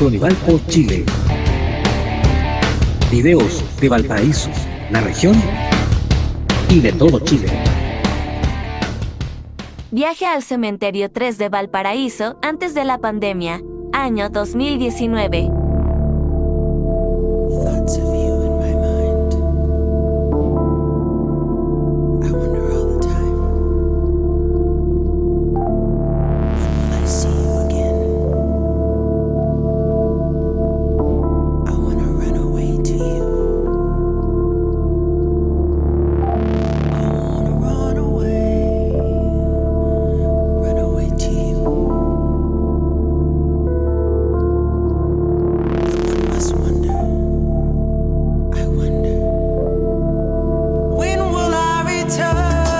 Valpo, Chile. Videos de Valparaíso, la región y de todo Chile. Viaje al Cementerio 3 de Valparaíso antes de la pandemia, año 2019. Thoughts of you in my mind. I wonder all the time. When will I see you again? I wanna run away to you. I wanna run away to you. But one must wonder. I wonder, when will I return? I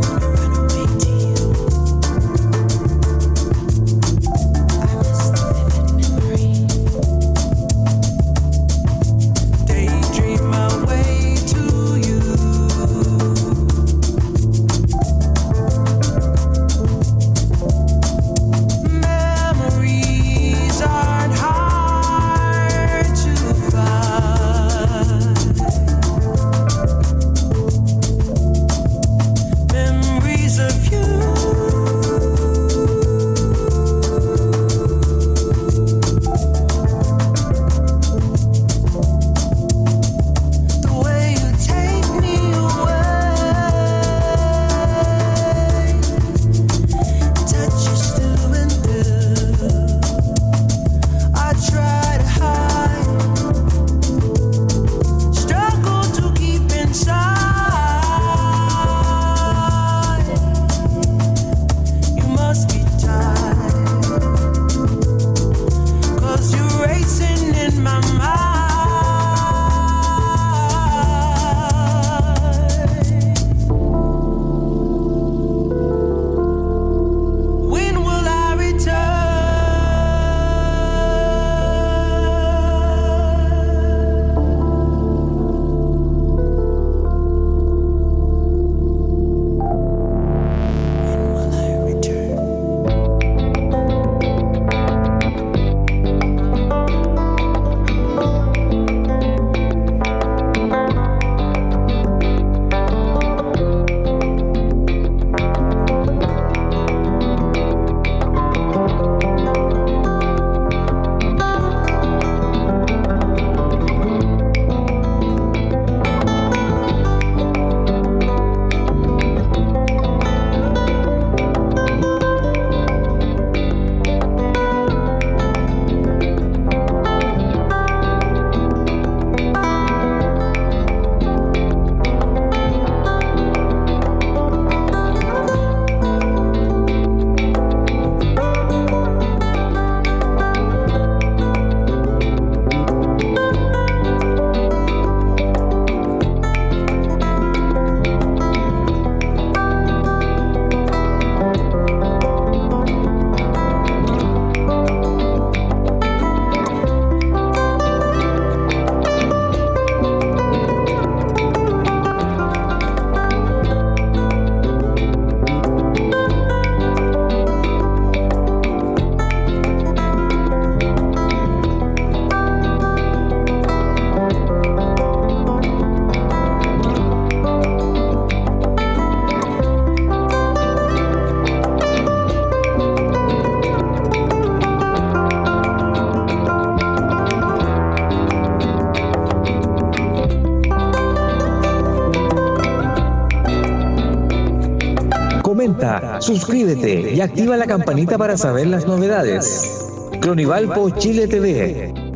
wanna run away to you. I miss the vivid memory. Daydream my way to you. Memories aren't hard to find. Memories of you. The way you take me away. Touches through and through. I try to hide, struggle to keep inside. You must be tired, 'cause you're racing in my mind. When will I return? When will I return? Comenta, suscríbete y activa la campanita para saber las novedades. Valpo, Chile TV.